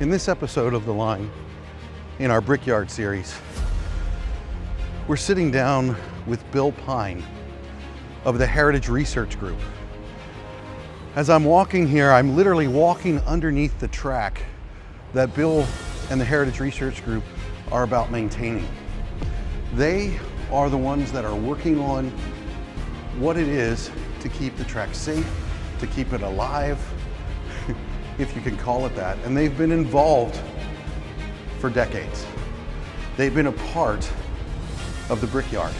In this episode of The Line, in our Brickyard series, we're sitting down with Bill Pine of the Heritage Research Group. As I'm walking here, I'm literally walking underneath the track that Bill and the Heritage Research Group are about maintaining. They are the ones that are working on what it is to keep the track safe, to keep it alive, if you can call it that. And they've been involved for decades. They've been a part of the Brickyard.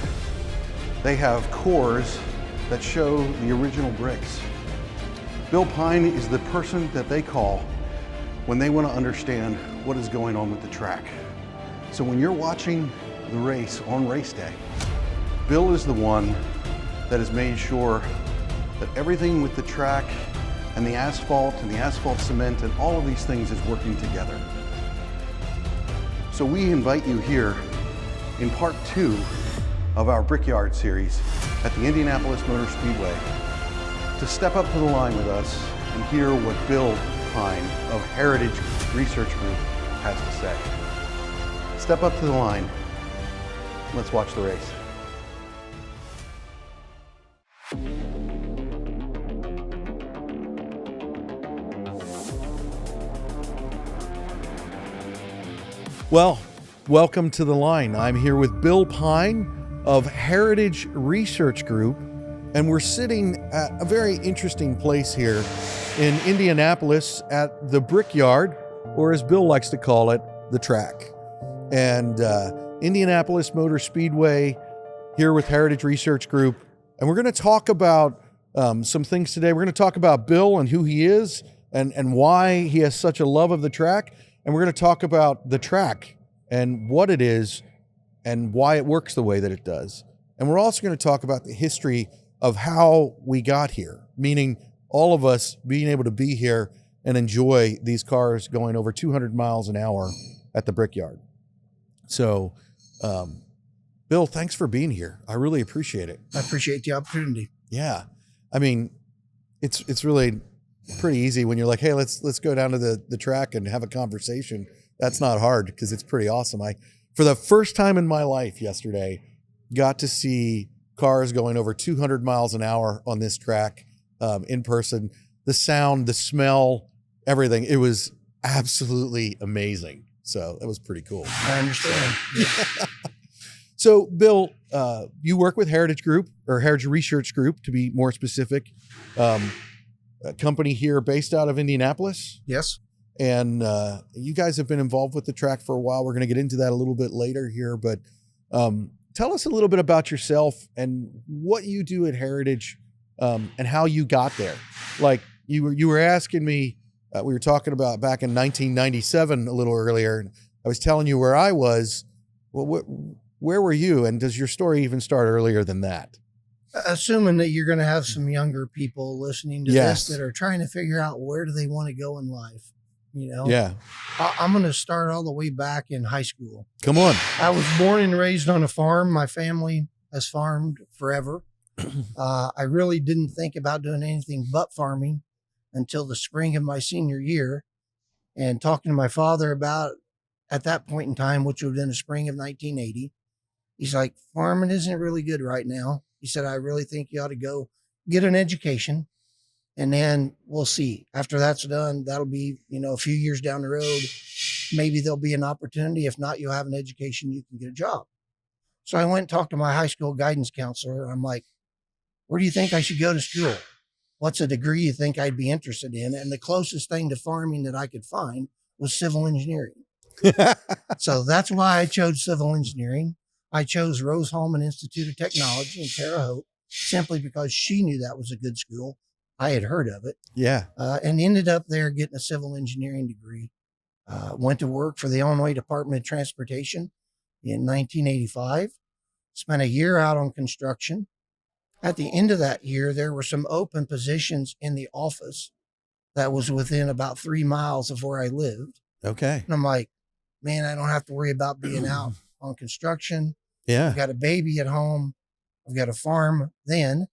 They have cores that show the original bricks. Bill Pine is the person that they call when they want to understand what is going on with the track. So when you're watching the race on race day, Bill is the one that has made sure that everything with the track and the asphalt cement and all of these things is working together. So we invite you here in part 2 of our Brickyard series at the Indianapolis Motor Speedway to step up to the line with us and hear what Bill Pine of Heritage Research Group has to say. Step up to the line. Let's watch the race. Well, welcome to The Line. I'm here with Bill Pine of Heritage Research Group, and we're sitting at a very interesting place here in Indianapolis at the Brickyard, or as Bill likes to call it, the track. And Indianapolis Motor Speedway here with Heritage Research Group. And we're going to talk about some things today. We're going to talk about Bill and who he is and why he has such a love of the track. And we're going to talk about the track and what it is and why it works the way that it does. And we're also going to talk about the history of how we got here, meaning all of us being able to be here and enjoy these cars going over 200 miles an hour at the Brickyard. So, Bill, thanks for being here. I really appreciate it. I appreciate the opportunity. Yeah. I mean, it's really pretty easy when you're like, hey, let's go down to the track and have a conversation. That's not hard because it's pretty awesome. I, for the first time in my life yesterday, got to see cars going over 200 miles an hour on this track in person. The sound, the smell, everything. It was absolutely amazing. So that was pretty cool. I understand. Yeah. So, Bill, you work with Heritage Group, or Heritage Research Group, to be more specific. A company here based out of Indianapolis. Yes. And you guys have been involved with the track for a while. We're going to get into that a little bit later here. But tell us a little bit about yourself and what you do at Heritage and how you got there. Like you were asking me, we were talking about back in 1997 a little earlier. And I was telling you where I was. Well, where were you? And does your story even start earlier than that? Assuming that you're going to have some younger people listening to Yes. this that are trying to figure out where do they want to go in life, you know? Yeah. I'm going to start all the way back in high school. Come on. I was born and raised on a farm. My family has farmed forever. I really didn't think about doing anything but farming until the spring of my senior year, and talking to my father about at that point in time, which would have been the spring of 1980. He's like, farming isn't really good right now. He said, I really think you ought to go get an education, and then we'll see. After that's done, that'll be, a few years down the road. Maybe there'll be an opportunity. If not, you'll have an education, you can get a job. So I went and talked to my high school guidance counselor. I'm like, where do you think I should go to school? What's a degree you think I'd be interested in? And the closest thing to farming that I could find was civil engineering. So that's why I chose civil engineering. I chose Rose-Hulman Institute of Technology in Terre Haute simply because she knew that was a good school. I had heard of it. Yeah. And ended up there getting a civil engineering degree. Went to work for the Illinois Department of Transportation in 1985. Spent a year out on construction. At the end of that year, there were some open positions in the office that was within about 3 miles of where I lived. Okay. And I'm like, man, I don't have to worry about being out on construction. Yeah. I've got a baby at home. I've got a farm then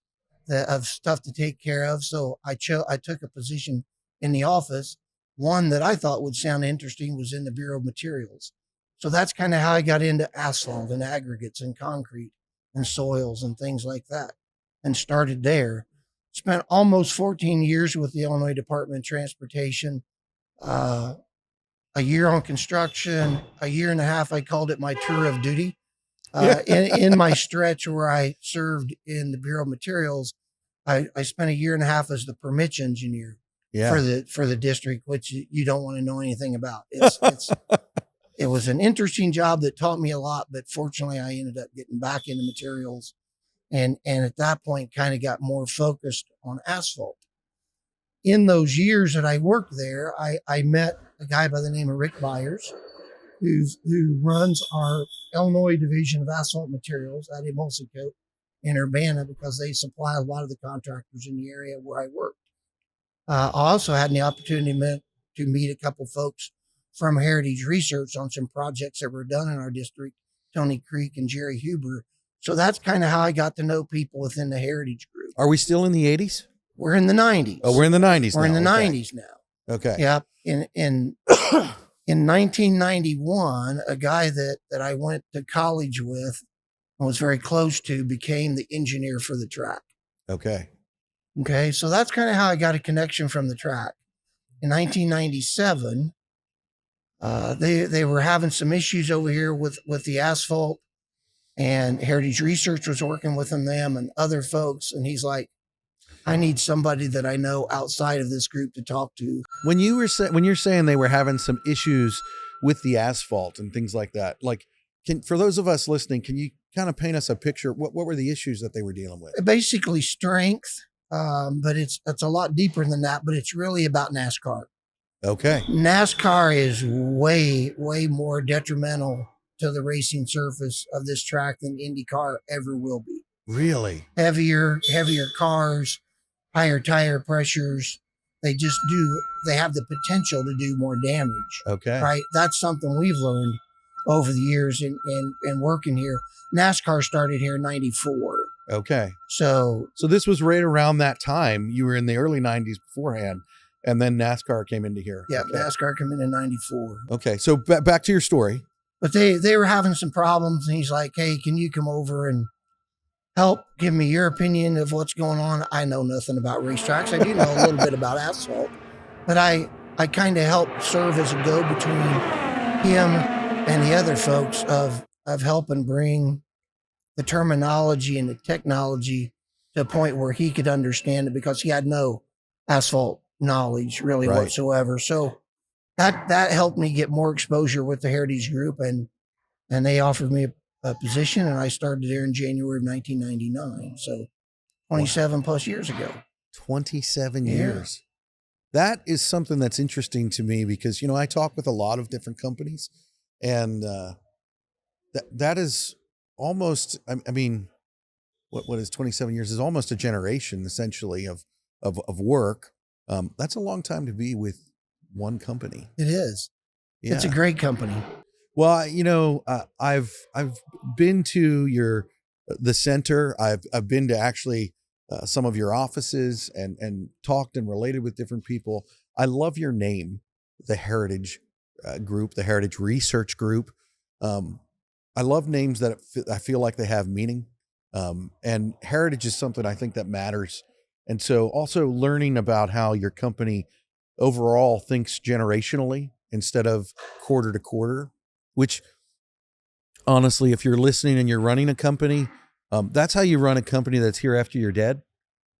of stuff to take care of. So I took a position in the office one that I thought would sound interesting was in the Bureau of Materials. So that's kind of how I got into asphalt and aggregates and concrete and soils and things like that, and started there. Spent almost 14 years with the Illinois Department of Transportation, a year on construction, a year and a half, I called it my tour of duty. In my stretch where I served in the Bureau of Materials, I spent a year and a half as the permits engineer for the district, which you don't want to know anything about. It was an interesting job that taught me a lot, but fortunately I ended up getting back into materials, and at that point kind of got more focused on asphalt. In those years that I worked there, I met a guy by the name of Rick Byers, who runs our Illinois division of asphalt materials at Emulsicoat in Urbana, because they supply a lot of the contractors in the area where I worked. I also had the opportunity to meet a couple folks from Heritage Research on some projects that were done in our district, Tony Creek and Jerry Huber. So that's kind of how I got to know people within the Heritage group. Are we still in the 80s? We're in the 90s. Oh, we're in the 90s now. We're in the 90s now. Okay. Yeah. In 1991, a guy that I went to college with and was very close to became the engineer for the track. Okay. Okay. So that's kind of how I got a connection from the track. In 1997, they were having some issues over here with the asphalt, and Heritage Research was working with them and other folks. And he's like, I need somebody that I know outside of this group to talk to. When you're saying they were having some issues with the asphalt and things like that, like, for those of us listening, can you kind of paint us a picture? What were the issues that they were dealing with? Basically strength, but it's a lot deeper than that. But it's really about NASCAR. Okay. NASCAR is way, way more detrimental to the racing surface of this track than IndyCar ever will be. Really? Heavier cars, higher tire pressures. They have the potential to do more damage. Okay. Right. That's something we've learned over the years in working here. NASCAR started here in 94. Okay. So this was right around that time. You were in the early 90s beforehand, and then NASCAR came into here. Yeah. Okay. NASCAR came in 94. Okay. So back to your story. But they were having some problems, and he's like, hey, can you come over and help give me your opinion of what's going on? I know nothing about racetracks. I do know a little bit about asphalt, but I kind of help serve as a go-between him and the other folks of helping bring the terminology and the technology to a point where he could understand it, because he had no asphalt knowledge really whatsoever. So that helped me get more exposure with the Heritage Group, and they offered me a position, and I started there in January of 1999. So 27 plus years ago. 27 years. That is something that's interesting to me, because, I talk with a lot of different companies, and that is almost, I mean, what is 27 years is almost a generation essentially of work. That's a long time to be with one company. It is. Yeah. It's a great company. Well, I've been to the center. I've been to actually some of your offices and talked and related with different people. I love your name, the Heritage Group, the Heritage Research Group. I love names that I feel like they have meaning. And heritage is something I think that matters. And so also learning about how your company overall thinks generationally instead of quarter to quarter, which honestly, if you're listening and you're running a company, that's how you run a company that's here after you're dead,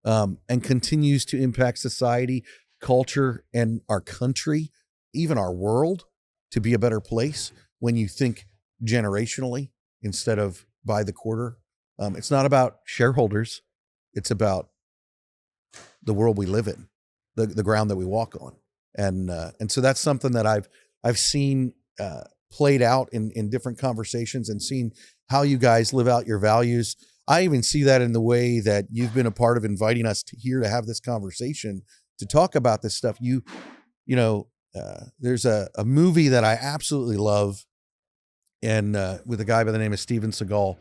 and continues to impact society, culture, and our country, even our world, to be a better place when you think generationally instead of by the quarter. It's not about shareholders. It's about the world we live in, the ground that we walk on. And so that's something that I've seen played out in different conversations, and seen how you guys live out your values. I even see that in the way that you've been a part of inviting us here to have this conversation, to talk about this stuff. There's a movie that I absolutely love, and with a guy by the name of Steven Seagal,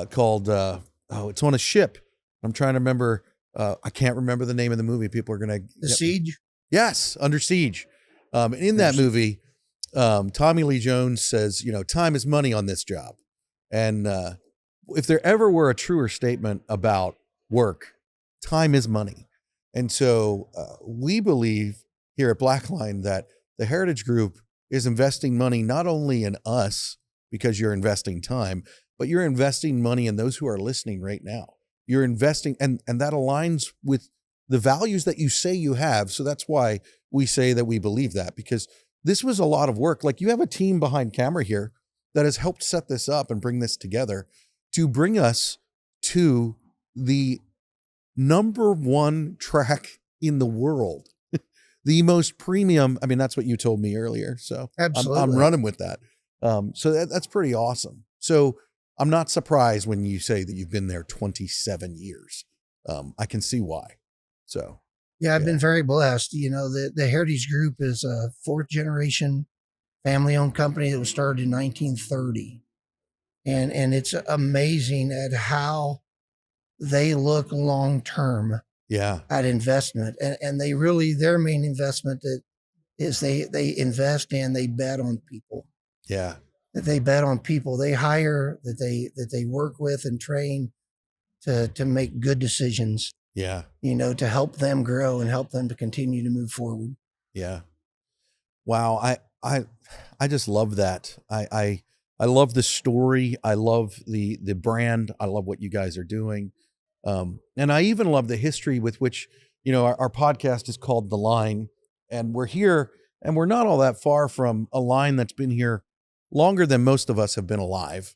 called it's on a ship. I'm trying to remember. I can't remember the name of the movie. People are gonna The Siege. Yes, Under Siege. And in that movie, Tommy Lee Jones says, time is money on this job. And if there ever were a truer statement about work, time is money. And so we believe here at Blackline that the Heritage Group is investing money not only in us because you're investing time, but you're investing money in those who are listening right now. You're investing, and that aligns with the values that you say you have. So that's why we say that we believe that, because this was a lot of work. Like, you have a team behind camera here that has helped set this up and bring this together to bring us to the #1 track in the world, the most premium. I mean, that's what you told me earlier. So Absolutely. I'm running with that. So that's pretty awesome. So I'm not surprised when you say that you've been there 27 years. I can see why. So yeah, I've been very blessed. The Heritage Group is a 4th generation family owned company that was started in 1930. And it's amazing at how they look long term at investment. And they really, their main investment is they invest and they bet on people. Yeah. That they bet on people they hire, that they work with and train to make good decisions. Yeah. To help them grow and help them to continue to move forward. Yeah. Wow. I just love that. I love the story. I love the brand. I love what you guys are doing. And I even love the history with which, our podcast is called The Line, and we're here, and we're not all that far from a line that's been here longer than most of us have been alive.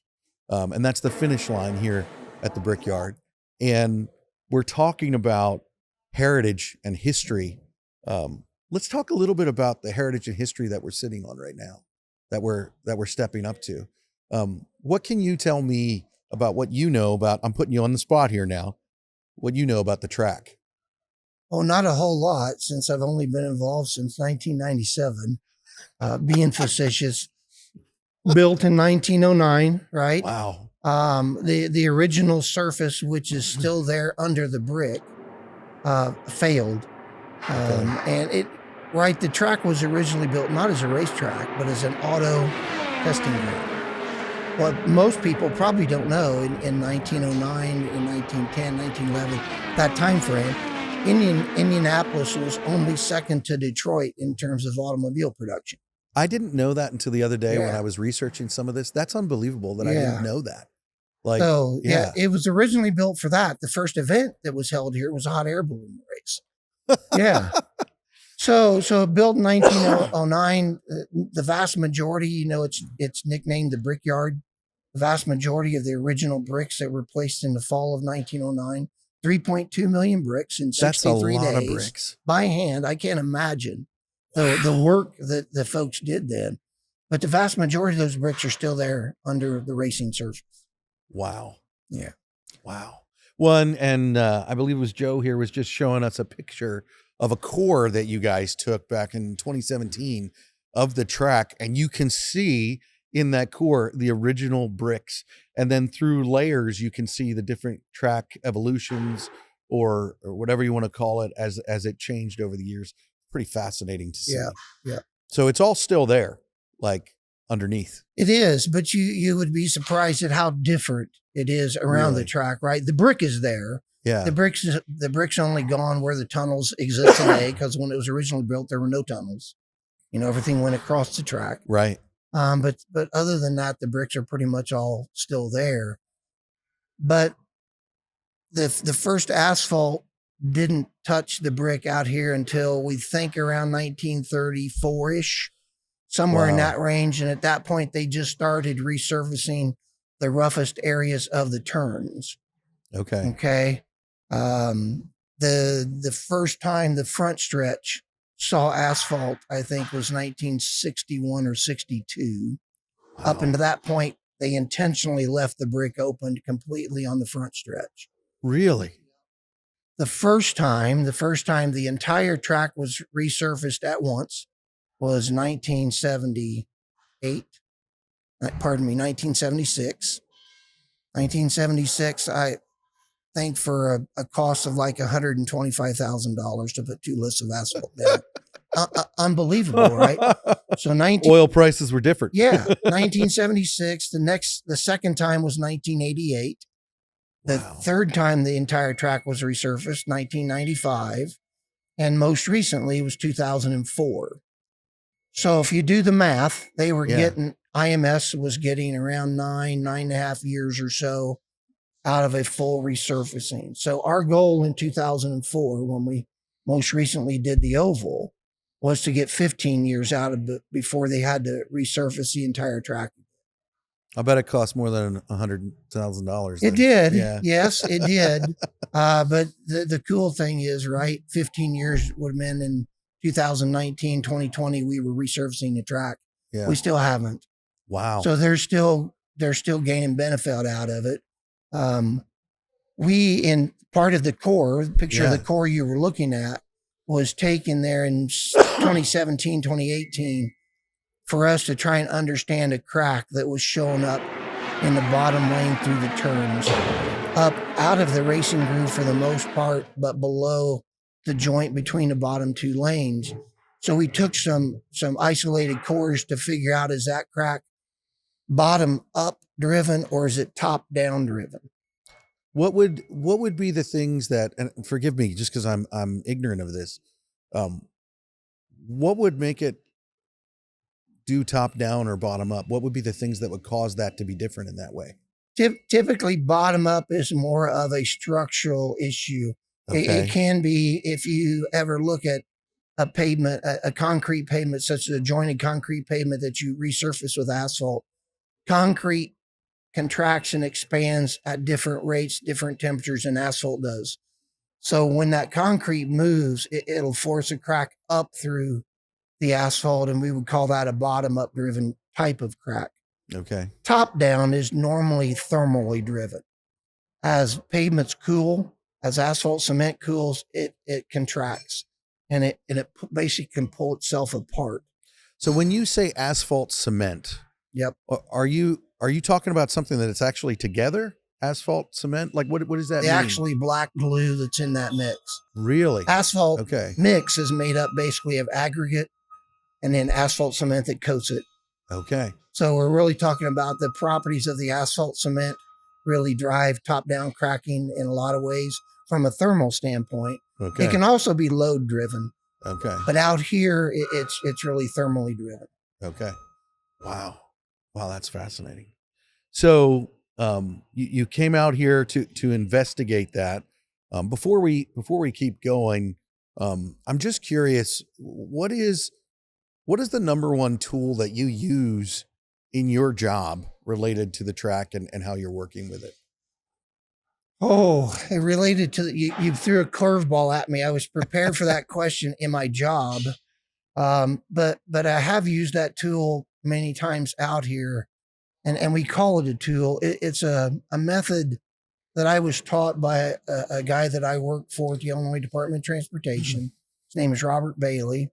And that's the finish line here at the Brickyard. And we're talking about heritage and history. Let's talk a little bit about the heritage and history that we're sitting on right now, that we're stepping up to. What can you tell me about what you know about, I'm putting you on the spot here now, what you know about the track? Oh, not a whole lot, since I've only been involved since 1997, being facetious. Built in 1909, right? Wow. The original surface, which is still there under the brick, failed. And the track was originally built not as a racetrack, but as an auto testing ground. What most people probably don't know, in 1909, in 1910, 1911, that time frame, Indianapolis was only second to Detroit in terms of automobile production. I didn't know that until the other day when I was researching some of this. That's unbelievable that I didn't know that. It was originally built for that. The first event that was held here was a hot air balloon race. Yeah. So built in 1909, the vast majority, it's nicknamed the Brickyard. The vast majority of the original bricks that were placed in the fall of 1909, 3.2 million bricks in 63 days. That's a lot of bricks. By hand. I can't imagine the work that the folks did then. But the vast majority of those bricks are still there under the racing surface. Wow. Yeah. Wow. One, and I believe it was Joe here, was just showing us a picture of a core that you guys took back in 2017 of the track. And you can see in that core the original bricks. And then through layers, you can see the different track evolutions or whatever you want to call it as it changed over the years. Pretty fascinating to see. Yeah. Yeah. So it's all still there, like underneath. It is, but you would be surprised at how different it is around the track, right? The brick is there. Yeah. The brick's only gone where the tunnels exist today, because when it was originally built, there were no tunnels. Everything went across the track. Right. But other than that, the bricks are pretty much all still there. But the first asphalt didn't touch the brick out here until we think around 1934-ish, somewhere in that range. And at that point, they just started resurfacing the roughest areas of the turns. Okay. The first time the front stretch saw asphalt, I think, was 1961 or 62. Wow. Up until that point, they intentionally left the brick open completely on the front stretch. Really? The first time the entire track was resurfaced at once was 1976. 1976, I think, for a cost of like $125,000 to put 2 lists of asphalt down. Unbelievable, right? So Oil prices were different. yeah, 1976. The second time was 1988. The Wow. third time the entire track was resurfaced, 1995, and most recently was 2004. So if you do the math, they were getting, IMS was getting around 9.5 years or so out of a full resurfacing. So our goal in 2004, when we most recently did the oval, was to get 15 years out of it before they had to resurface the entire track. I bet it cost more than $100,000. It did. Yeah. Yes, it did. But the cool thing is, right, 15 years would have been in 2019, 2020, we were resurfacing the track. Yeah. We still haven't. Wow. So they're still gaining benefit out of it. We, in part of the core, the picture of the core you were looking at was taken there in 2017, 2018 for us to try and understand a crack that was showing up in the bottom lane through the turns, up out of the racing groove for the most part, but below the joint between the bottom two lanes. So we took some isolated cores to figure out, is that crack bottom up driven or is it top down driven? What would be the things that, and forgive me just because I'm ignorant of this, what would make it do top down or bottom up? What would be the things that would cause that to be different in that way? Typically bottom up is more of a structural issue. Okay. It can be, if you ever look at a pavement, a concrete pavement, such as a jointed concrete pavement that you resurface with asphalt, concrete contracts and expands at different rates, different temperatures than asphalt does. So when that concrete moves, it'll force a crack up through the asphalt, and we would call that a bottom up driven type of crack. Okay. Top down is normally thermally driven. As pavements cool, as asphalt cement cools, it contracts, and it basically can pull itself apart. So when you say asphalt cement, Yep. Are you talking about something that it's actually together? Asphalt cement? Like what does that The mean? actually black glue that's in that mix. Really? Asphalt Okay. mix is made up basically of aggregate and then asphalt cement that coats it. Okay. So we're really talking about the properties of the asphalt cement really drive top-down cracking in a lot of ways from a thermal standpoint. Okay. It can also be load driven. Okay. But out here, it's really thermally driven. Okay. Wow. Wow, that's fascinating. So you came out here to investigate that. Before we keep going, I'm just curious, what is the number one tool that you use in your job related to the track and how you're working with it? Oh, it related to you threw a curveball at me. I was prepared for that question in my job. But I have used that tool many times out here, and we call it a tool. It's a method that I was taught by a guy that I work for at the Illinois Department of Transportation. His name is Robert Bailey.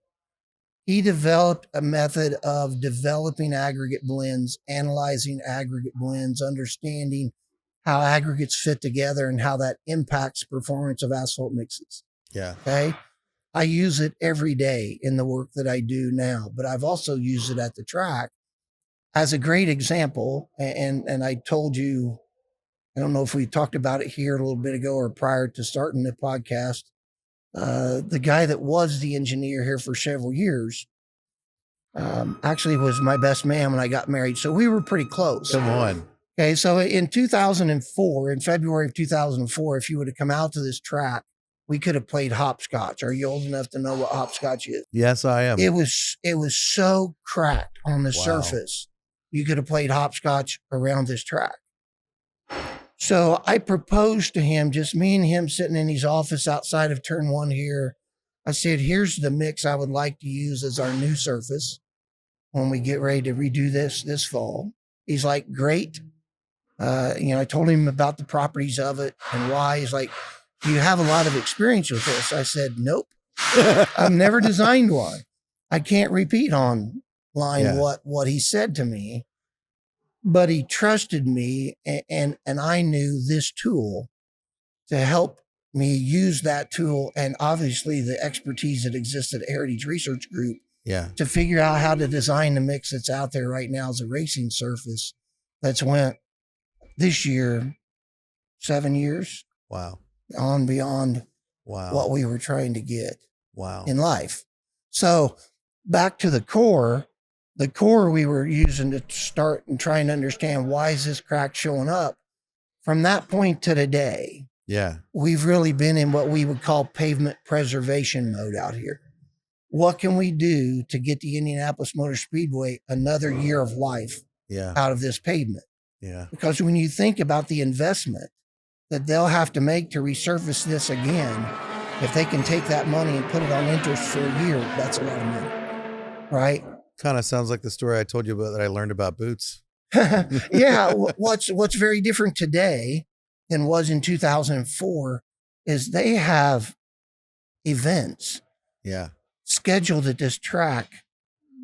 He developed a method of developing aggregate blends, analyzing aggregate blends, understanding how aggregates fit together and how that impacts performance of asphalt mixes. Yeah. Okay. I use it every day in the work that I do now, but I've also used it at the track as a great example. And I told you, I don't know if we talked about it here a little bit ago or prior to starting the podcast. The guy that was the engineer here for several years actually was my best man when I got married. So we were pretty close. Come on. Okay. So in 2004, in February of 2004, if you would have come out to this track, we could have played hopscotch. Are you old enough to know what hopscotch is? Yes, I am. It was so cracked on the surface. You could have played hopscotch around this track. So I proposed to him, just me and him sitting in his office outside of turn one here. I said, here's the mix I would like to use as our new surface when we get ready to redo this fall. He's like, great. I told him about the properties of it and why. He's like, do you have a lot of experience with this? I said, nope. I've never designed one. I can't repeat online what he said to me, but he trusted me, and I knew this tool to help me use that tool and obviously the expertise that exists at Heritage Research Group Yeah. to figure out how to design the mix that's out there right now as a racing surface that's went this year 7 years Wow. on beyond Wow. what we were trying to get Wow. in life. So back to the core we were using to start and trying to understand why is this crack showing up. From that point to today, Yeah. we've really been in what we would call pavement preservation mode out here. What can we do to get the Indianapolis Motor Speedway another year of life Yeah. out of this pavement? Yeah. Because when you think about the investment that they'll have to make to resurface this again, if they can take that money and put it on interest for a year, that's a lot of money, right? Kind of sounds like the story I told you about that I learned about boots. Yeah. What's very different today than was in 2004 is they have events Yeah. scheduled at this track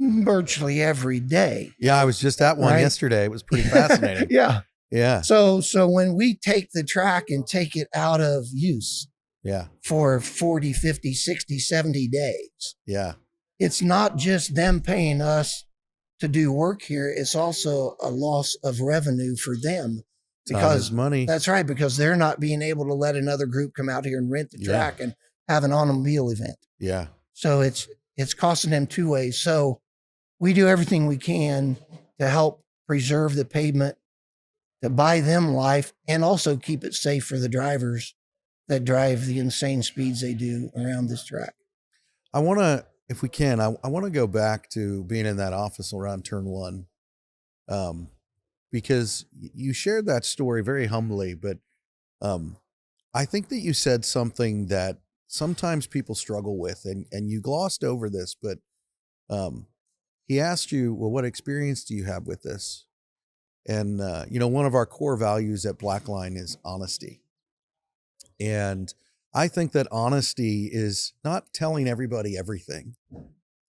virtually every day. Yeah. I was just at one Right. yesterday. It was pretty fascinating. Yeah. Yeah. So when we take the track and take it out of use Yeah. for 40, 50, 60, 70 days, Yeah. it's not just them paying us to do work here. It's also a loss of revenue for them Time because is money. that's right, because they're not being able to let another group come out here and rent the Yeah. track and have an automobile event. Yeah. So it's costing them two ways. So we do everything we can to help preserve the pavement, to buy them life, and also keep it safe for the drivers that drive the insane speeds they do around this track. I want to, if we can, I want to go back to being in that office around turn one. Because you shared that story very humbly, but I think that you said something that sometimes people struggle with, and you glossed over this, but he asked you, well, what experience do you have with this? And, one of our core values at Blackline is honesty. And I think that honesty is not telling everybody everything,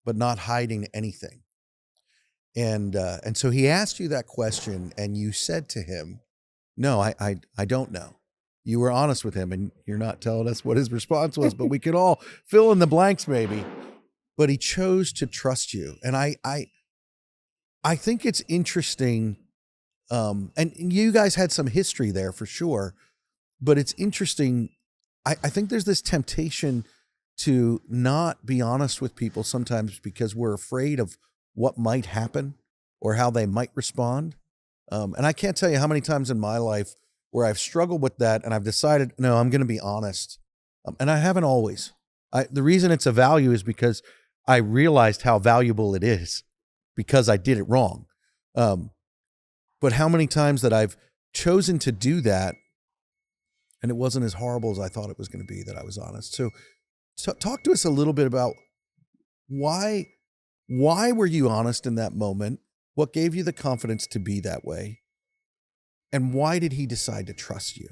but not hiding anything. And so he asked you that question, and you said to him, no, I don't know. You were honest with him, and you're not telling us what his response was, but we could all fill in the blanks maybe. But he chose to trust you. And I think it's interesting. And you guys had some history there for sure, but it's interesting. I think there's this temptation to not be honest with people sometimes because we're afraid of what might happen or how they might respond. And I can't tell you how many times in my life where I've struggled with that and I've decided, no, I'm going to be honest. And I haven't always. The reason it's a value is because I realized how valuable it is because I did it wrong. But how many times that I've chosen to do that and it wasn't as horrible as I thought it was going to be, that I was honest. So talk to us a little bit about why were you honest in that moment? What gave you the confidence to be that way? And why did he decide to trust you?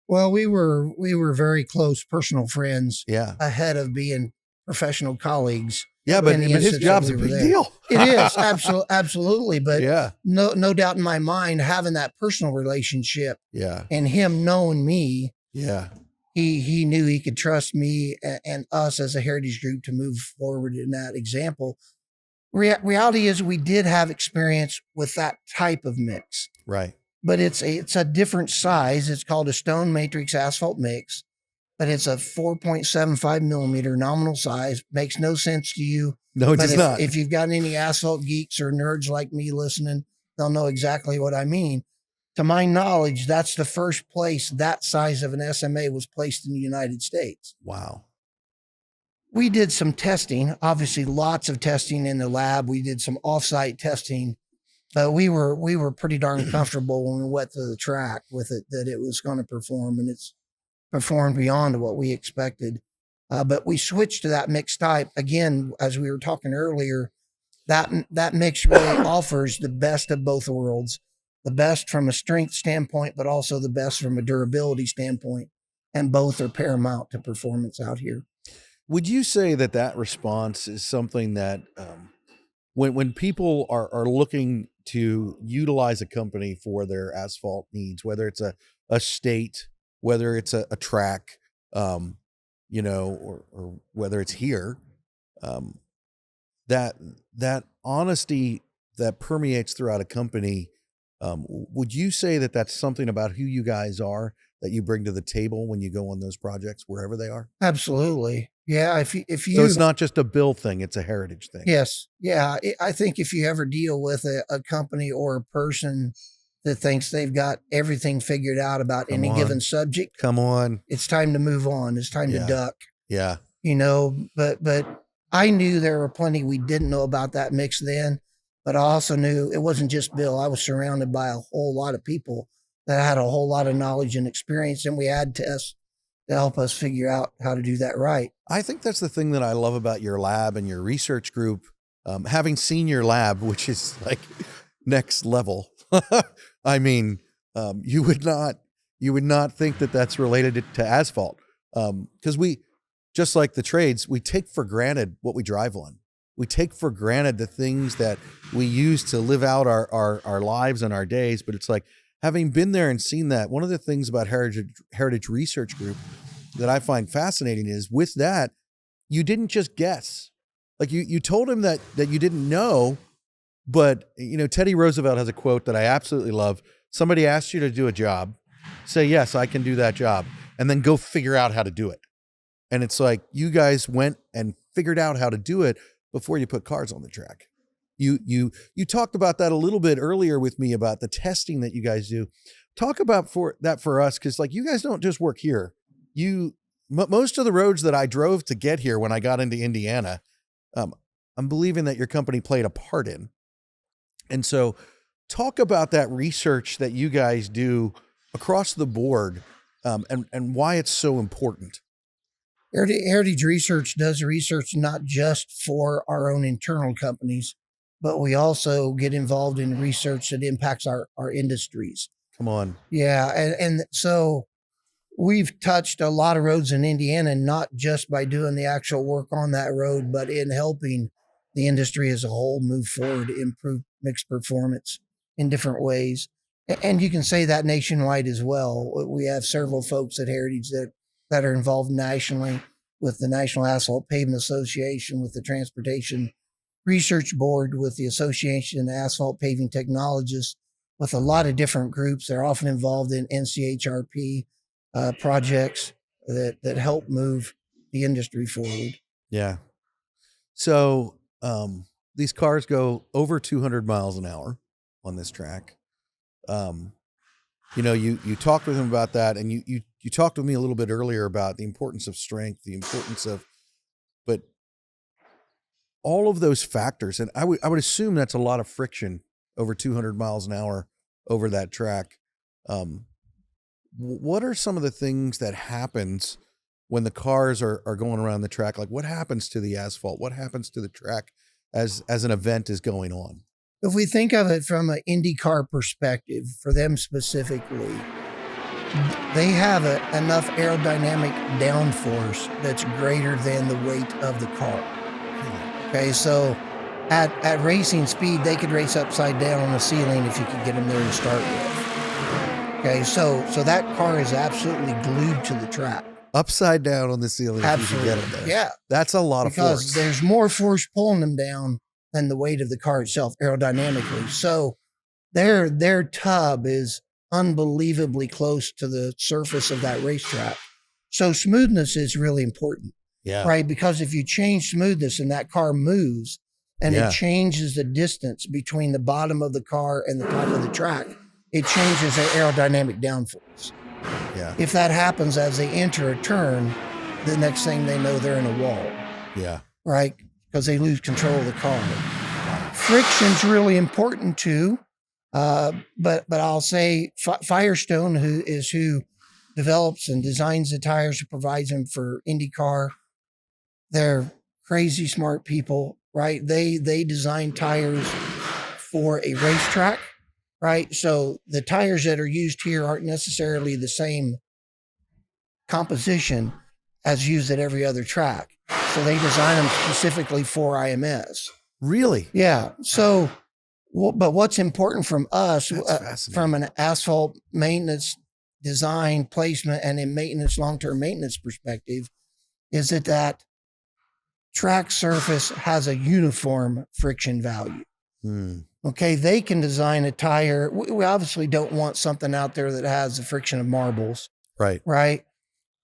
Well, we were very close personal friends. Yeah. Ahead of being professional colleagues. Yeah, but his job's a big deal. It is absolutely. But yeah, no doubt in my mind, having that personal relationship. Yeah. And him knowing me. Yeah. He knew he could trust me and us as a heritage group to move forward in that example. Reality is we did have experience with that type of mix. Right. But it's a different size. It's called a stone matrix asphalt mix. But it's a 4.75 millimeter nominal size. Makes no sense to you. No, it does not. If you've got any asphalt geeks or nerds like me listening, they'll know exactly what I mean. To my knowledge, that's the first place that size of an SMA was placed in the United States. Wow. We did some testing, obviously lots of testing in the lab. We did some offsite testing, but we were pretty darn comfortable when we went to the track with it, that it was going to perform, and it's performed beyond what we expected. But we switched to that mixed type again, as we were talking earlier. That mix really offers the best of both worlds, the best from a strength standpoint, but also the best from a durability standpoint, and both are paramount to performance out here. Would you say that response is something that when people are looking to utilize a company for their asphalt needs, whether it's a state, whether it's a track, you know, or whether it's here, that honesty that permeates throughout a company. Would you say that that's something about who you guys are that you bring to the table when you go on those projects, wherever they are? Absolutely. Yeah. If you, So it's not just a Bill thing, it's a heritage thing. yes. Yeah. I think if you ever deal with a company or a person that thinks they've got everything figured out about Come any on. given subject, Come on. it's time to move on. It's time Yeah. to duck, Yeah. you know, but I knew there were plenty we didn't know about that mix then, but I also knew it wasn't just Bill. I was surrounded by a whole lot of people that had a whole lot of knowledge and experience, and we had tests to help us figure out how to do that right. I think that's the thing that I love about your lab and your research group. Having seen your lab, which is like next level. I mean, you would not think that that's related to asphalt. Because we, just like the trades, we take for granted what we drive on. We take for granted the things that we use to live out our lives and our days. But it's like, having been there and seen that, one of the things about Heritage Research Group that I find fascinating is with that, you didn't just guess. Like you told him that you didn't know, but you know, Teddy Roosevelt has a quote that I absolutely love. Somebody asks you to do a job, say, yes, I can do that job, and then go figure out how to do it. And it's like, you guys went and figured out how to do it before you put cars on the track. You talked about that a little bit earlier with me about the testing that you guys do. Talk about that for us. Cause like, you guys don't just work here. Most of the roads that I drove to get here when I got into Indiana, I'm believing that your company played a part in. And so talk about that research that you guys do across the board, and why it's so important. Heritage Research does research not just for our own internal companies, but we also get involved in research that impacts our industries. Come on. Yeah. And so we've touched a lot of roads in Indiana, not just by doing the actual work on that road, but in helping the industry as a whole move forward, improve mixed performance in different ways. And you can say that nationwide as well. We have several folks at Heritage that are involved nationally with the National Asphalt Pavement Association, with the Transportation Research Board, with the Association of Asphalt Paving Technologists, with a lot of different groups. They're often involved in NCHRP projects that help move the industry forward. Yeah. So these cars go over 200 miles an hour on this track. You know, you talked with him about that, and you talked with me a little bit earlier about the importance of strength, the importance of, but all of those factors, and I would assume that's a lot of friction over 200 miles an hour over that track. What are some of the things that happens when the cars are going around the track? Like, what happens to the asphalt? What happens to the track as an event is going on? If we think of it from an IndyCar perspective, for them specifically, they have enough aerodynamic downforce that's greater than the weight of the car. Okay, so at racing speed, they could race upside down on the ceiling if you could get them there to start with. Okay, so that car is absolutely glued to the track. Upside down on the ceiling if you can get them there. Yeah. That's a lot of force. Because there's more force pulling them down than the weight of the car itself aerodynamically. So their tub is unbelievably close to the surface of that racetrack. So smoothness is really important. Yeah. Right? Because if you change smoothness and that car moves and it changes the distance between the bottom of the car and the top of the track, it changes their aerodynamic downforce. Yeah. If that happens as they enter a turn, the next thing they know, they're in a wall. Yeah. Right? Because they lose control of the car. Friction's really important too. But I'll say Firestone, who develops and designs the tires and provides them for IndyCar, they're crazy smart people, right? They design tires for a racetrack, right? So the tires that are used here aren't necessarily the same composition as used at every other track. So they design them specifically for IMS. Really? Yeah. So, but what's important from us, That's fascinating. from an asphalt maintenance design, placement, and in maintenance, long-term maintenance perspective, is that track surface has a uniform friction value. Okay, they can design a tire. We obviously don't want something out there that has the friction of marbles, Right.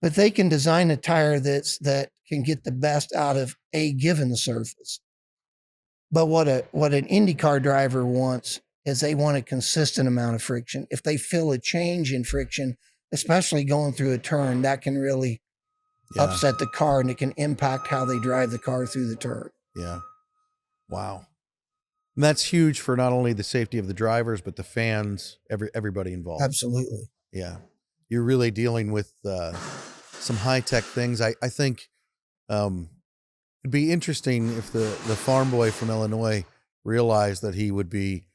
But they can design a tire that can get the best out of a given surface. But what an IndyCar driver wants is they want a consistent amount of friction. If they feel a change in friction, especially going through a turn, that can really upset the car, and it can impact how they drive the car through the turn. Yeah. Wow. And that's huge for not only the safety of the drivers, but the fans, everybody involved. Absolutely. Yeah. You're really dealing with some high-tech things. I think it'd be interesting if the farm boy from Illinois realized that he would be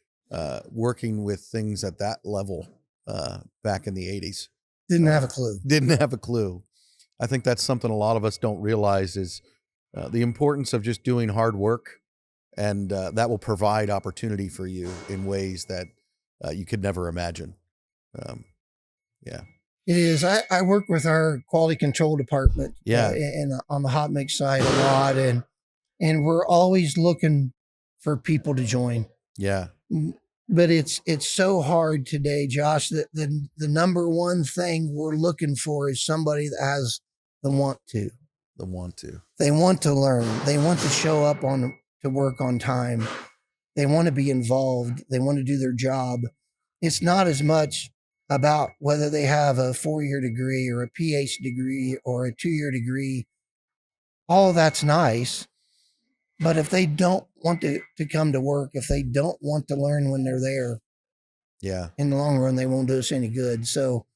working with things at that level back in the 80s. Didn't have a clue. Didn't have a clue. I think that's something a lot of us don't realize is the importance of just doing hard work, and that will provide opportunity for you in ways that you could never imagine. Yeah. It is. I work with our quality control department on the hot mix side a lot, and we're always looking for people to join. Yeah. But it's so hard today, Josh, that the number one thing we're looking for is somebody that has the want to. The want to. They want to learn. They want to show up to work on time. They want to be involved. They want to do their job. It's not as much about whether they have a 4-year degree or a PhD degree or a 2-year degree. All of that's nice. But if they don't want to come to work, if they don't want to learn when they're there, in the long run, they won't do us any good. So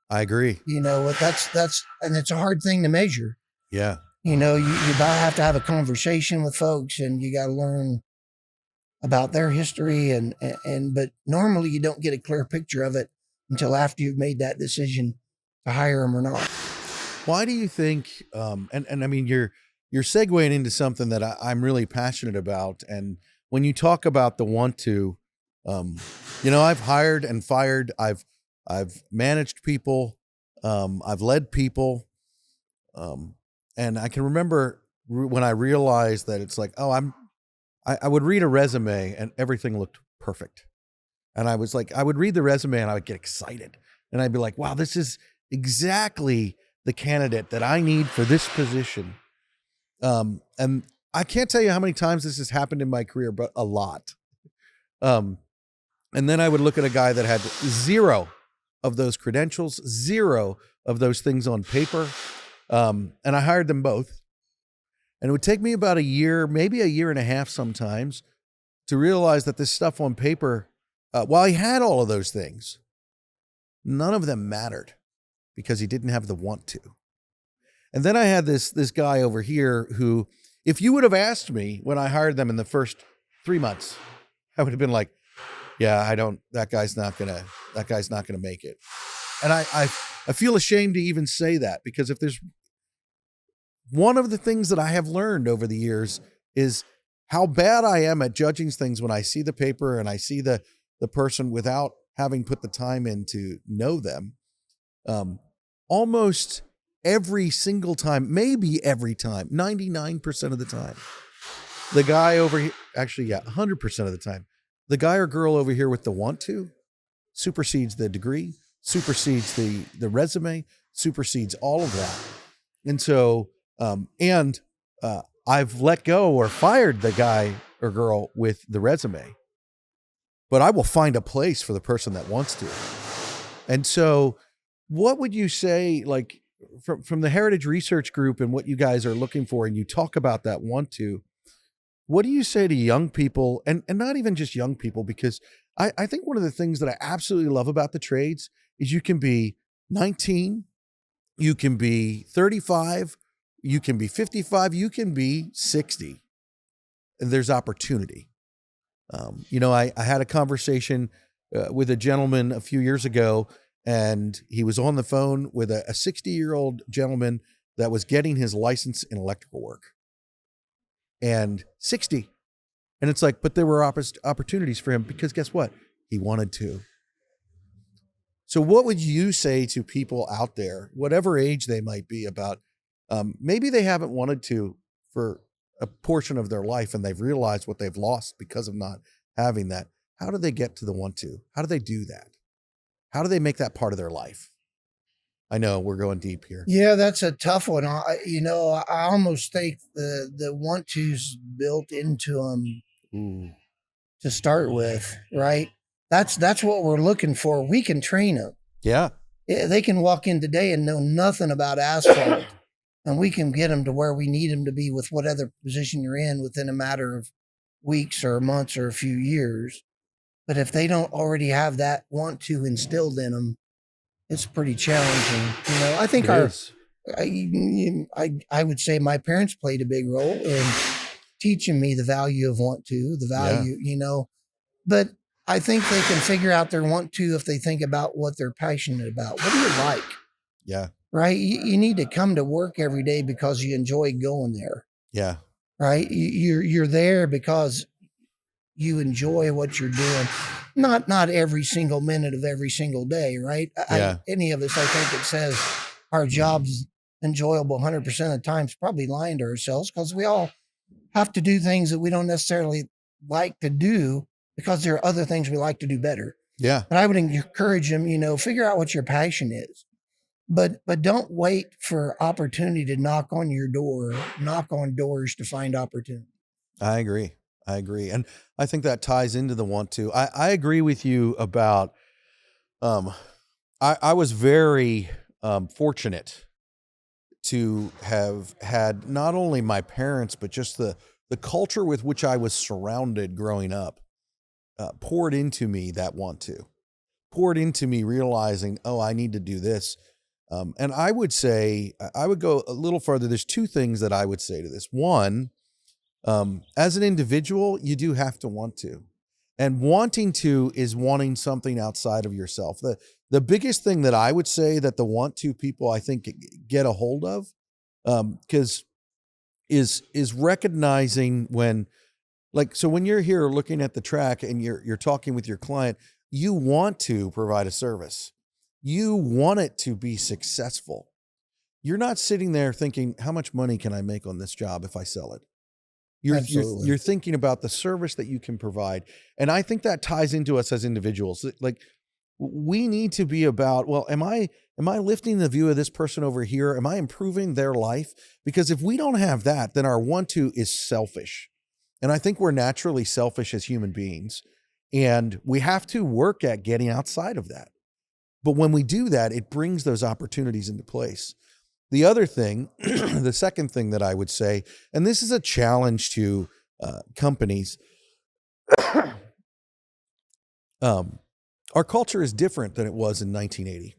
I agree. That's and it's a hard thing to measure. Yeah. You have to have a conversation with folks, and you got to learn about their history, but normally you don't get a clear picture of it until after you've made that decision to hire them or not. Why do you think, and I mean, you're segueing into something that I'm really passionate about. And when you talk about the want to, I've hired and fired, I've managed people, I've led people. And I can remember when I realized that it's like, I would read a resume and everything looked perfect. And I was like, I would read the resume and I would get excited. And I'd be like, wow, this is exactly the candidate that I need for this position. And I can't tell you how many times this has happened in my career, but a lot. And then I would look at a guy that had 0 of those credentials, 0 of those things on paper. And I hired them both. And it would take me about a year, maybe a year and a half sometimes, to realize that this stuff on paper, while he had all of those things, none of them mattered because he didn't have the want to. And then I had this guy over here who, if you would have asked me when I hired them in the first 3 months, I would have been like, yeah, that guy's not gonna make it. And I feel ashamed to even say that, because if there's one of the things that I have learned over the years is how bad I am at judging things when I see the paper and I see the person without having put the time in to know them. Almost every single time, maybe every time, 99% of the time, the guy over here, actually, 100% of the time, the guy or girl over here with the want to supersedes the degree, supersedes the resume, supersedes all of that. And so, I've let go or fired the guy or girl with the resume, but I will find a place for the person that wants to. And so what would you say, like from the Heritage Research Group and what you guys are looking for, and you talk about that want to, what do you say to young people, and not even just young people, because I think one of the things that I absolutely love about the trades is you can be 19, you can be 35, you can be 55, you can be 60. And there's opportunity. I had a conversation with a gentleman a few years ago, and he was on the phone with a 60-year-old gentleman that was getting his license in electrical work. And 60. And it's like, but there were opportunities for him because guess what? He wanted to. So what would you say to people out there, whatever age they might be, about maybe they haven't wanted to for a portion of their life and they've realized what they've lost because of not having that? How do they get to the want to? How do they do that? How do they make that part of their life? I know we're going deep here. Yeah, that's a tough one. I almost think the want to's built into them to start with, right? That's what we're looking for. We can train them. Yeah. They can walk in today and know nothing about asphalt, and we can get them to where we need them to be with whatever position you're in within a matter of weeks or months or a few years. But if they don't already have that want to instilled in them, it's pretty challenging. I think I would say my parents played a big role in teaching me the value of want to, the value, but I think they can figure out their want to if they think about what they're passionate about. What do you like? Yeah. Right. You need to come to work every day because you enjoy going there. Yeah. Right. You're there because you enjoy what you're doing. Not every single minute of every single day, right? Yeah. Any of us, I think it says our job's enjoyable 100% of the time is probably lying to ourselves, because we all have to do things that we don't necessarily like to do because there are other things we like to do better. Yeah. But I would encourage them, figure out what your passion is, but don't wait for opportunity to knock on your door, knock on doors to find opportunity. I agree. And I think that ties into the want to. I agree with you about, I was very fortunate to have had not only my parents, but just the culture with which I was surrounded growing up, poured into me that want to, poured into me realizing, oh, I need to do this. And I would say, I would go a little further. There's two things that I would say to this. One, as an individual, you do have to want to, and wanting to is wanting something outside of yourself. The biggest thing that I would say that the want to people, I think, get a hold of, because is recognizing when, so when you're here looking at the track and you're talking with your client, you want to provide a service. You want it to be successful. You're not sitting there thinking, how much money can I make on this job if I sell it? You're thinking about the service that you can provide. And I think that ties into us as individuals. Like, we need to be about, well, am I lifting the view of this person over here? Am I improving their life? Because if we don't have that, then our want to is selfish. And I think we're naturally selfish as human beings. And we have to work at getting outside of that. But when we do that, it brings those opportunities into place. The other thing, the second thing that I would say, and this is a challenge to companies, our culture is different than it was in 1980.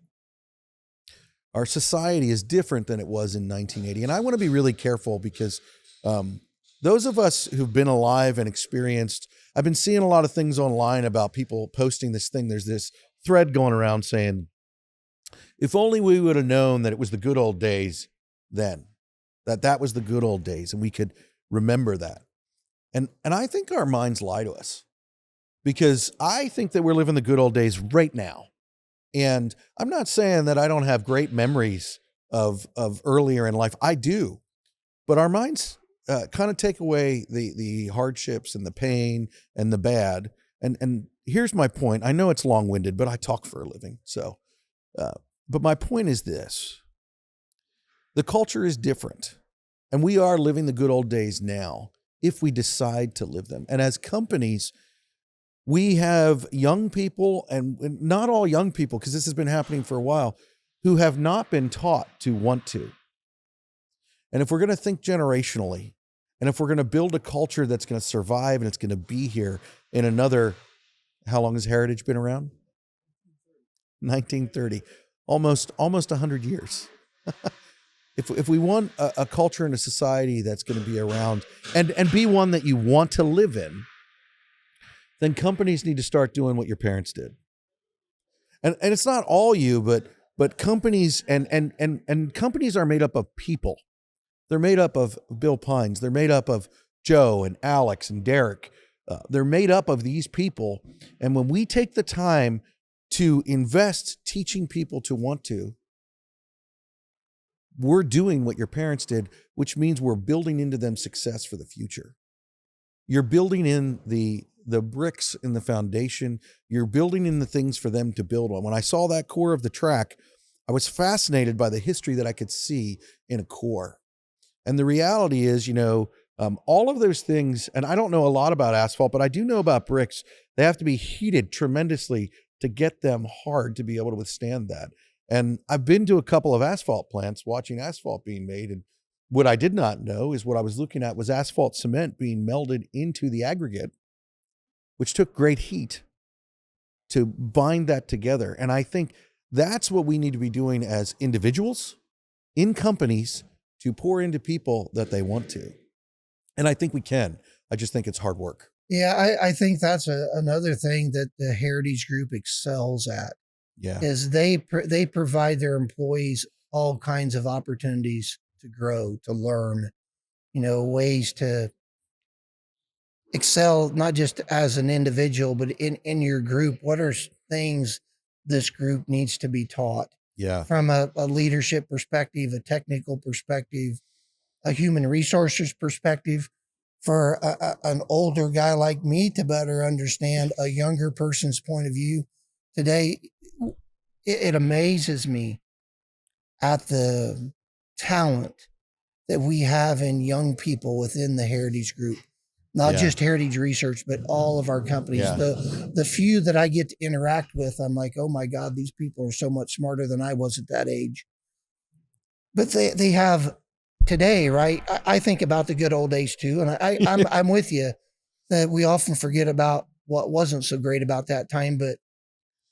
Our society is different than it was in 1980. And I want to be really careful because those of us who've been alive and experienced, I've been seeing a lot of things online about people posting this thing. There's this thread going around saying, if only we would have known that it was the good old days then, that was the good old days, and we could remember that. And I think our minds lie to us, because I think that we're living the good old days right now. And I'm not saying that I don't have great memories of earlier in life. I do. But our minds kind of take away the hardships and the pain and the bad. And here's my point. I know it's long-winded, but I talk for a living. So, but my point is this. The culture is different, and we are living the good old days now if we decide to live them. And as companies, we have young people, and not all young people, because this has been happening for a while, who have not been taught to want to. And if we're going to think generationally, and if we're going to build a culture that's going to survive and it's going to be here in another, how long has Heritage been around? 1930. Almost 100 years. If we want a culture and a society that's going to be around and be one that you want to live in, then companies need to start doing what your parents did. And it's not all you, but companies and companies are made up of people. They're made up of Bill Pines. They're made up of Joe and Alex and Derek. They're made up of these people. And when we take the time to invest teaching people to want to, we're doing what your parents did, which means we're building into them success for the future. You're building in the bricks in the foundation. You're building in the things for them to build on. When I saw that core of the track, I was fascinated by the history that I could see in a core. And the reality is, all of those things, and I don't know a lot about asphalt, but I do know about bricks. They have to be heated tremendously to get them hard to be able to withstand that. And I've been to a couple of asphalt plants watching asphalt being made. And what I did not know is what I was looking at was asphalt cement being melded into the aggregate, which took great heat to bind that together. And I think that's what we need to be doing as individuals, in companies, to pour into people that they want to. And I think we can. I just think it's hard work. Yeah, I think that's another thing that the Heritage Group excels at. Yeah. Is they provide their employees all kinds of opportunities to grow, to learn, ways to excel, not just as an individual, but in your group. What are things this group needs to be taught? Yeah. From a leadership perspective, a technical perspective, a human resources perspective, for an older guy like me to better understand a younger person's point of view. Today, it amazes me at the talent that we have in young people within the Heritage Group. Not just Heritage Research, but all of our companies. Yeah. The few that I get to interact with, I'm like, oh my God, these people are so much smarter than I was at that age. But they have today, right? I think about the good old days too. And I'm with you that we often forget about what wasn't so great about that time. But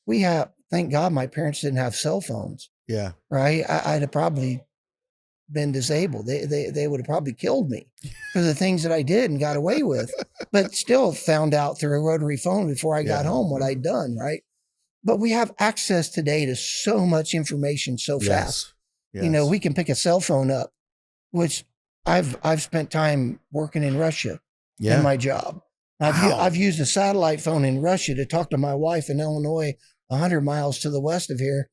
we have, thank God my parents didn't have cell phones. Yeah. Right. I'd have probably been disabled. They would have probably killed me for the things that I did and got away with, but still found out through a rotary phone before I got home what I'd done. Right. But we have access today to so much information so fast. Yes. We can pick a cell phone up, which I've spent time working in Russia in my job. I've used a satellite phone in Russia to talk to my wife in Illinois, 100 miles to the west of here,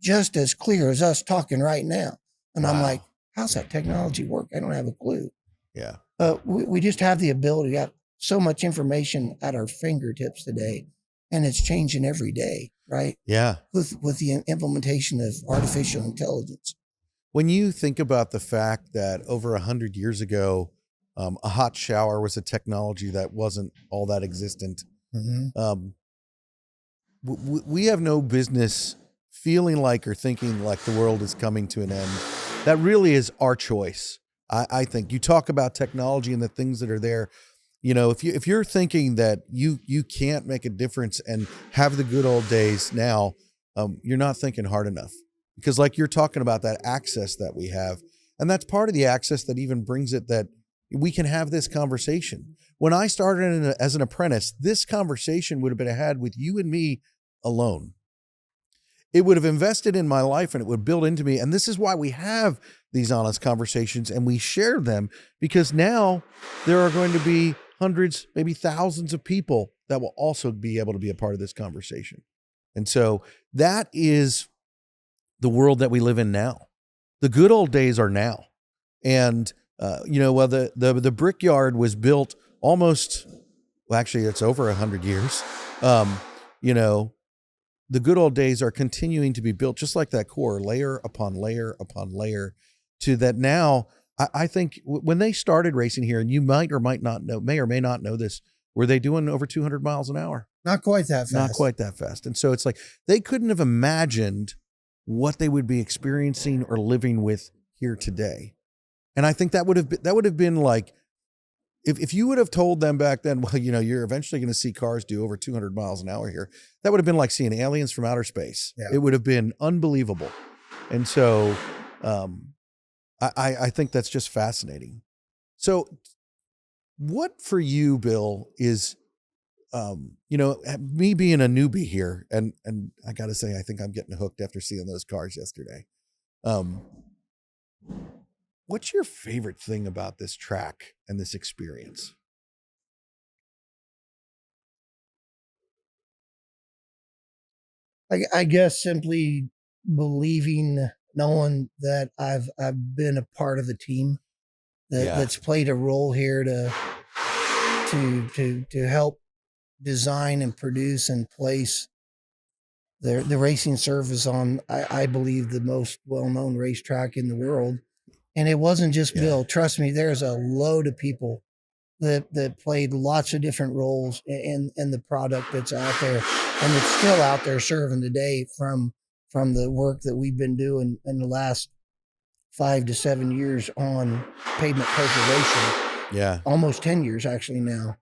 just as clear as us talking right now. And I'm like, how's that technology work? I don't have a clue. Yeah. We just have the ability to have so much information at our fingertips today, and it's changing every day, right? Yeah. With the implementation of artificial intelligence. When you think about the fact that over 100 years ago, a hot shower was a technology that wasn't all that existent. Mm-hmm. We have no business feeling like or thinking like the world is coming to an end. That really is our choice. I think you talk about technology and the things that are there. If you're thinking that you can't make a difference and have the good old days now, you're not thinking hard enough. Because like you're talking about that access that we have, and that's part of the access that even brings it that we can have this conversation. When I started as an apprentice, this conversation would have been had with you and me alone. It would have invested in my life and it would build into me. And this is why we have these honest conversations and we share them, because now there are going to be hundreds, maybe thousands of people that will also be able to be a part of this conversation. And so that is the world that we live in now. The good old days are now. And, the Brickyard was built actually it's over 100 years. The good old days are continuing to be built just like that core, layer upon layer upon layer, to that now. I think when they started racing here, and you may or may not know this, were they doing over 200 miles an hour? Not quite that fast. Not quite that fast. And so it's like they couldn't have imagined what they would be experiencing or living with here today. And I think that would have been like, if you would have told them back then, well, you're eventually going to see cars do over 200 miles an hour here, that would have been like seeing aliens from outer space. Yeah. It would have been unbelievable. And so I think that's just fascinating. So what for you, Bill, is, me being a newbie here, and I got to say, I think I'm getting hooked after seeing those cars yesterday. What's your favorite thing about this track and this experience? I guess simply believing, knowing that I've been a part of the team that's played a role here to help design and produce and place the racing surface on, I believe, the most well-known racetrack in the world. And it wasn't just Bill. Trust me, there's a load of people that played lots of different roles in the product that's out there, and it's still out there serving today from the work that we've been doing in the last 5 to 7 years on pavement preservation. Yeah. Almost 10 years actually now.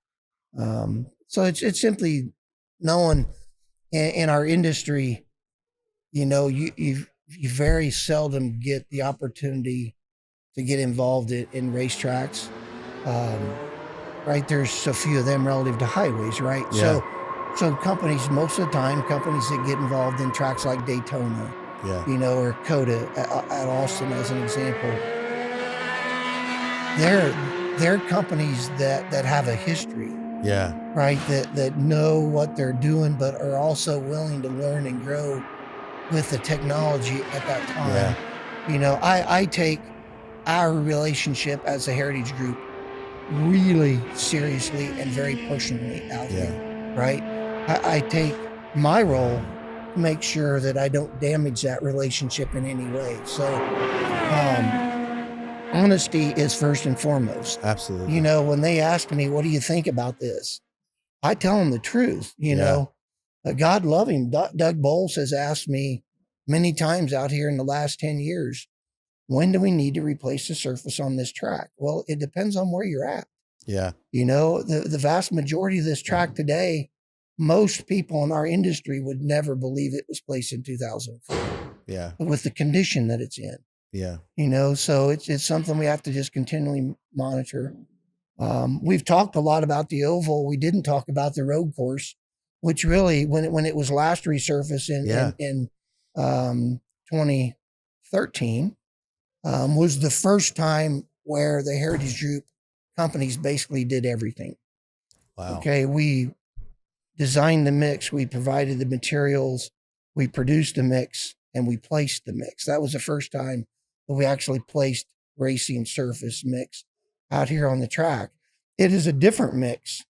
So it's simply knowing in our industry, you very seldom get the opportunity to get involved in racetracks. Right. There's so few of them relative to highways. Right. Yeah. So companies, most of the time, companies that get involved in tracks like Daytona, or COTA at Austin, as an example, they're companies that have a history. Yeah. Right. That know what they're doing, but are also willing to learn and grow with the technology at that time. Yeah. I take our relationship as a heritage group really seriously and very personally out here. Right. I take my role to make sure that I don't damage that relationship in any way. So, honesty is first and foremost. Absolutely. When they ask me, what do you think about this? I tell them the truth. God love him. Doug Bowles has asked me many times out here in the last 10 years, when do we need to replace the surface on this track? Well, it depends on where you're at. Yeah. The vast majority of this track today, most people in our industry would never believe it was placed in 2004. Yeah. With the condition that it's in. Yeah. So it's something we have to just continually monitor. We've talked a lot about the oval. We didn't talk about the road course, which really, when it was last resurfaced in 2013, was the first time where the Heritage Group companies basically did everything. Wow. Okay. We designed the mix. We provided the materials. We produced the mix, and we placed the mix. That was the first time that we actually placed racing surface mix out here on the track. It is a different mix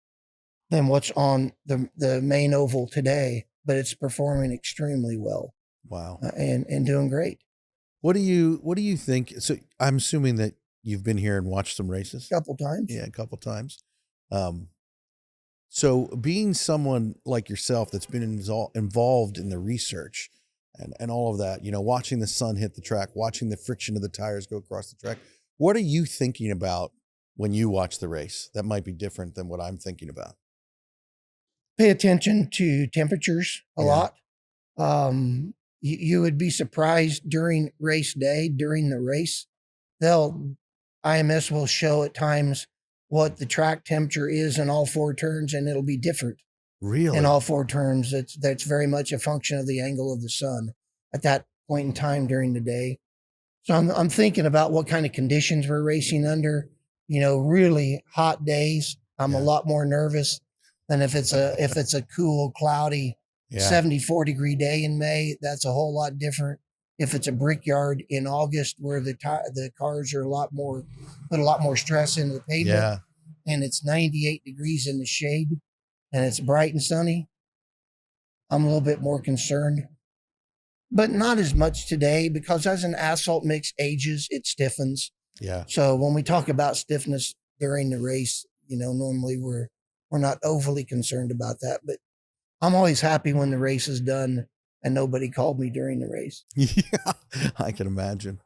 than what's on the main oval today, but it's performing extremely well. Wow. And doing great. What do you think? So I'm assuming that you've been here and watched some races. A couple times. Yeah, a couple times. So being someone like yourself that's been involved in the research and all of that, watching the sun hit the track, watching the friction of the tires go across the track, what are you thinking about when you watch the race that might be different than what I'm thinking about? Pay attention to temperatures a lot. You would be surprised during race day, during the race, IMS will show at times what the track temperature is in all 4 turns, and it'll be different. Really? In all 4 turns. That's very much a function of the angle of the sun at that point in time during the day. So I'm thinking about what kind of conditions we're racing under. Really hot days, I'm a lot more nervous than if it's a cool, cloudy, 74 degree day in May. That's a whole lot different. If it's a Brickyard in August where the cars are put a lot more stress into the pavement, and it's 98 degrees in the shade and it's bright and sunny, I'm a little bit more concerned. But not as much today, because as an asphalt mix ages, it stiffens. Yeah. So when we talk about stiffness during the race, normally we're not overly concerned about that. But I'm always happy when the race is done and nobody called me during the race. Yeah, I can imagine.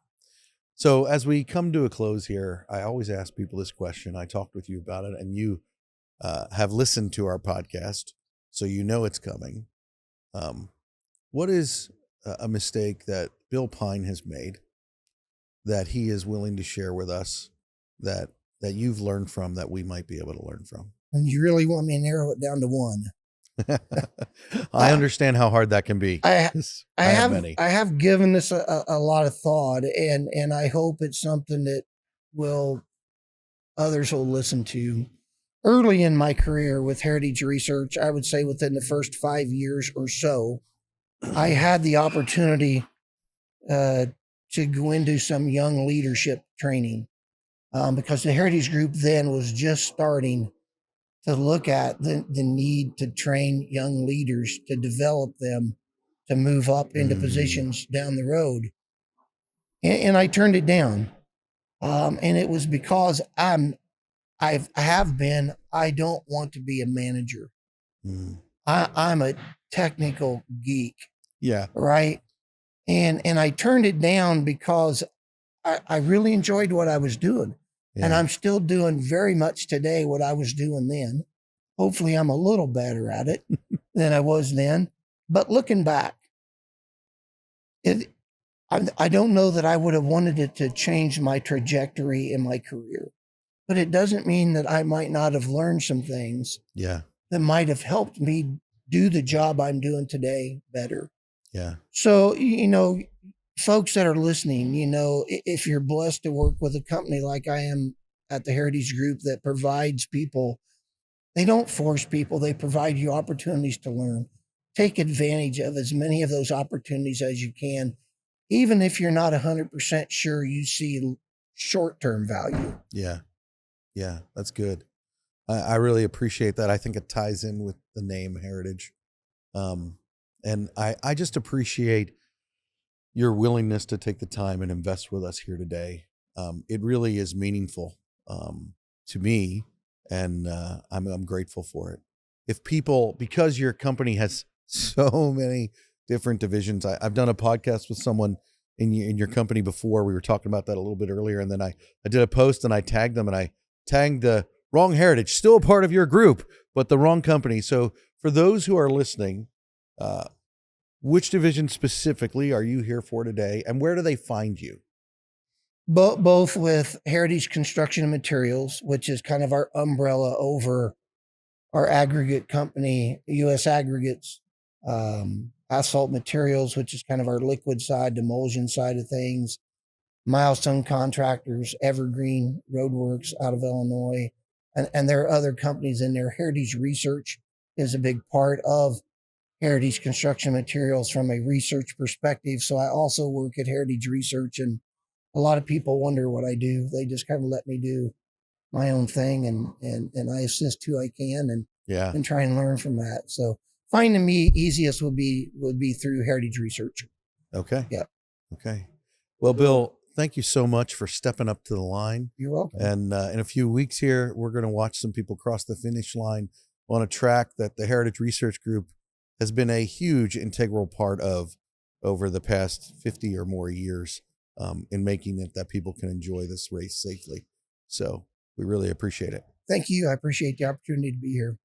So as we come to a close here, I always ask people this question. I talked with you about it, and you have listened to our podcast, so it's coming. What is a mistake that Bill Pine has made that he is willing to share with us that you've learned from, that we might be able to learn from? And you really want me to narrow it down to one? I understand how hard that can be. I have given this a lot of thought, and I hope it's something that others will listen to. Early in my career with heritage research, I would say within the first 5 years or so, I had the opportunity to go into some young leadership training because the Heritage Group then was just starting to look at the need to train young leaders to develop them to move up into positions down the road. And I turned it down. And it was because I don't want to be a manager. I'm a technical geek. Yeah. Right. And I turned it down because I really enjoyed what I was doing. Yeah. And I'm still doing very much today what I was doing then. Hopefully I'm a little better at it than I was then. But looking back, I don't know that I would have wanted it to change my trajectory in my career. But it doesn't mean that I might not have learned some things Yeah. that might have helped me do the job I'm doing today better. Yeah. So, folks that are listening, if you're blessed to work with a company like I am at the Heritage Group that provides people, they don't force people, they provide you opportunities to learn. Take advantage of as many of those opportunities as you can, even if you're not 100% sure you see short-term value. Yeah. Yeah. That's good. I really appreciate that. I think it ties in with the name Heritage. And I just appreciate your willingness to take the time and invest with us here today. It really is meaningful to me, and I'm grateful for it. If people, because your company has so many different divisions, I've done a podcast with someone in your company before. We were talking about that a little bit earlier, and then I did a post and I tagged them, and I tagged the wrong Heritage, still a part of your group, but the wrong company. So for those who are listening, which division specifically are you here for today, and where do they find you? Both with Heritage Construction and Materials, which is kind of our umbrella over our aggregate company, U.S. Aggregates, Asphalt Materials, which is kind of our liquid side, emulsion side of things, Milestone Contractors, Evergreen Roadworks out of Illinois, and there are other companies in there. Heritage Research is a big part of Heritage Construction Materials from a research perspective. So I also work at Heritage Research, and a lot of people wonder what I do. They just kind of let me do my own thing, and I assist who I can and try and learn from that. So finding me easiest would be through Heritage Research. Okay. Yeah. Okay. Well, Bill, thank you so much for stepping up to the line. You're welcome. And in a few weeks here, we're going to watch some people cross the finish line on a track that the Heritage Research Group has been a huge integral part of over the past 50 or more years in making it that people can enjoy this race safely. So we really appreciate it. Thank you. I appreciate the opportunity to be here.